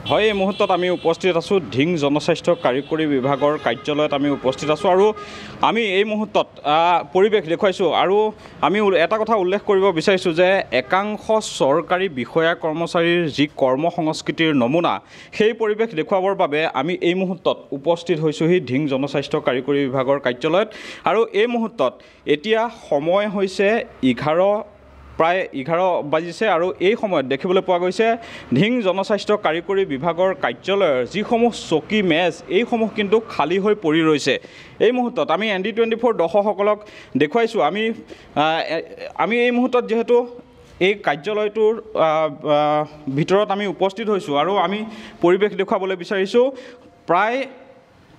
হয় এই মুহূৰ্তত আমি উপস্থিত আছোঁ ধিং জনস্বাস্থ্য কাৰিকৰী বিভাগৰ কাৰ্যালয়ত আমি উপস্থিত আছোঁ আৰু আমি এই মুহূৰ্তত পৰিৱেশ দেখুৱাইছোঁ আৰু আমি এটা কথা উল্লেখ কৰিব বিচাৰিছোঁ যে একাংশ চৰকাৰী বিষয়া কৰ্মচাৰীৰ যি কৰ্ম সংস্কৃতিৰ নমুনা সেই পৰিৱেশ দেখুৱাবৰ বাবে আমি এই মুহূৰ্তত উপস্থিত হৈছোঁহি ধিং জনস্বাস্থ্য কাৰিকৰী বিভাগৰ কাৰ্যালয়ত আৰু এই মুহূৰ্তত এতিয়া সময় হৈছে 11 প্ৰায় 11 বাজিছে আৰু এই সময়ত দেখিবলৈ পোৱা গৈছে ধিং জনস্বাস্থ্য কাৰিকৰী বিভাগৰ কাৰ্যালয়ৰ যিসমূহ চকী মেজ এইসমূহ কিন্তু খালী হৈ পৰি ৰৈছে এই মুহূৰ্তত আমি ND24 দৰ্শকসকলক দেখুৱাইছোঁ আমি এই মুহূৰ্তত যেহেতু এই কাৰ্যালয়টোৰ ভিতৰত আমি উপস্থিত হৈছোঁ আৰু আমি পৰিৱেশ দেখুৱাবলৈ বিচাৰিছোঁ প্ৰায়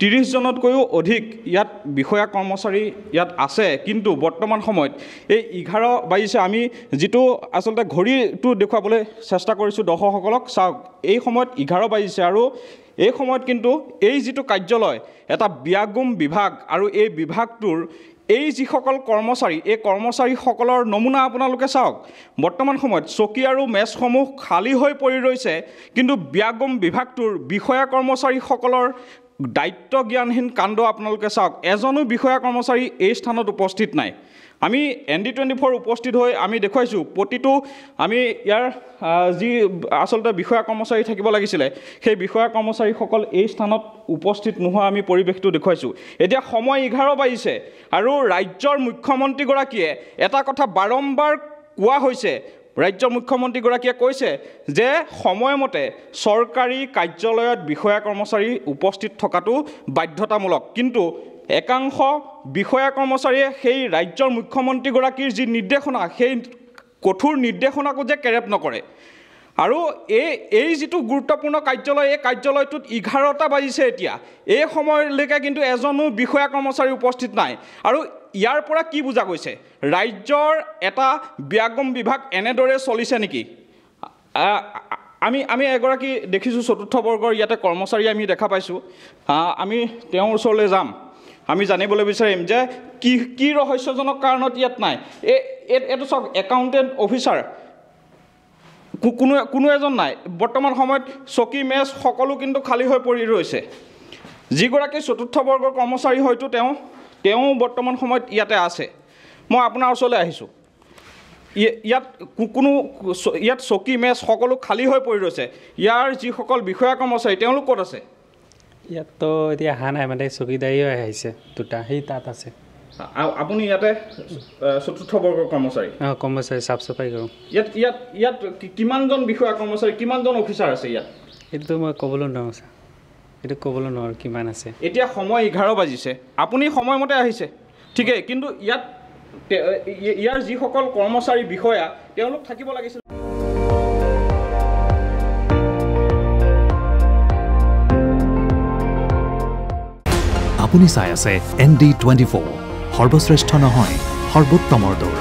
30 জনতকৈও অধিক ইয়াত বিষয়া কৰ্মচাৰী ইয়াত আছে কিন্তু বৰ্তমান সময়ত এই 11 বাজিছে আমি যেটো আসলতে ঘড়ীটো দেখুৱাবলৈ চেষ্টা কৰিছোঁ দৰ্শকসকলক চাওক এই সময়ত 11 বাজিছে আৰু এই সময়ত কিন্তু এই যেটো কাৰ্যালয় এটা বিয়াগুম বিভাগ আৰু এই বিভাগটোৰ এই যিসকল কৰ্মচাৰী এই কৰ্মচাৰীসকলৰ নমুনা আপোনালোকে চাওক বৰ্তমান সময়ত চকী আৰু মেজসমূহ খালী হৈ পৰি ৰৈছে কিন্তু বিয়াগুম বিভাগটোৰ বিষয়া কৰ্মচাৰীসকলৰ দায়িত্ব জ্ঞানহীন কাণ্ড আপোনালোকে চাওক এজনো বিষয়া কৰ্মচাৰী এই স্থানত উপস্থিত নাই আমি ND24 উপস্থিত হৈ আমি দেখুৱাইছোঁ প্ৰতিটো আমি ইয়াৰ যি আসলতে বিষয়া কৰ্মচাৰী থাকিব লাগিছিলে সেই বিষয়া কৰ্মচাৰীসকল এই স্থানত উপস্থিত নোহোৱা আমি পৰিৱেশটো দেখুৱাইছোঁ এতিয়া সময় 11 বাজিছে আৰু ৰাজ্যৰ মুখ্যমন্ত্ৰীগৰাকীয়ে এটা কথা বাৰম্বাৰ কোৱা হৈছে ৰাজ্যৰ মুখ্যমন্ত্ৰীগৰাকীয়ে কৈছে যে সময়মতে চৰকাৰী কাৰ্যালয়ত বিষয়া কৰ্মচাৰী উপস্থিত থকাটো বাধ্যতামূলক কিন্তু একাংশ বিষয়া কৰ্মচাৰীয়ে সেই ৰাজ্যৰ মুখ্যমন্ত্ৰীগৰাকীৰ যি নিৰ্দেশনা সেই কঠোৰ নিৰ্দেশনাকো যে কেৰেপ নকৰে আৰু এই যেটো গুৰুত্বপূৰ্ণ কাৰ্যালয় এই কাৰ্যালয়টোত 11টা বাজিছে এতিয়া এই সময়লৈকে কিন্তু এজনো বিষয়া কৰ্মচাৰী উপস্থিত নাই আৰু ইয়াৰ পৰা কি বুজা গৈছে ৰাজ্যৰ এটা বিয়াগুম বিভাগ এনেদৰে চলিছে নেকি আমি এগৰাকী দেখিছোঁ চতুৰ্থ বৰ্গৰ ইয়াতে কৰ্মচাৰী আমি দেখা পাইছোঁ আমি তেওঁৰ ওচৰলৈ যাম আমি জানিবলৈ বিচাৰিম যে কি ৰহস্যজনক কাৰণত ইয়াত নাই এইটো চাওক একাউণ্টেণ্ট অফিচাৰ কোনো এজন নাই বৰ্তমান সময়ত চকী মেজ সকলো কিন্তু খালী হৈ পৰি ৰৈছে যিগৰাকী চতুৰ্থ বৰ্গৰ কৰ্মচাৰী হয়তো তেওঁ বৰ্তমান সময়ত ইয়াতে আছে মই আপোনাৰ ওচৰলৈ আহিছোঁ ইয়াত চকী মেজ সকলো খালী হৈ পৰি ৰৈছে ইয়াৰ যিসকল বিষয়া কৰ্মচাৰী তেওঁলোক ক'ত আছে ইয়াত এতিয়া অহা নাই মানে চকীদাৰীও আহিছে দুটা সেই তাত আছে আপুনি ইয়াতে চতুৰ্থ বৰ্গৰ কৰ্মচাৰী চাফ চাফাই কৰোঁ ইয়াত কিমানজন বিষয়া কৰ্মচাৰী কিমানজন অফিচাৰ আছে ইয়াত এইটো মই ক'বলৈ নোৱাৰোঁ ছাৰ এইটো ক'বলৈ নোৱাৰোঁ কিমান আছে এতিয়া সময় 11 বাজিছে আপুনি সময়মতে আহিছে ঠিকেই কিন্তু ইয়াৰ যিসকল কৰ্মচাৰী বিষয়া তেওঁলোক থাকিব লাগিছিল আপুনি চাই আছে ND24 সৰ্বশ্ৰেষ্ঠ নহয় সৰ্বোত্তমৰ দৌৰ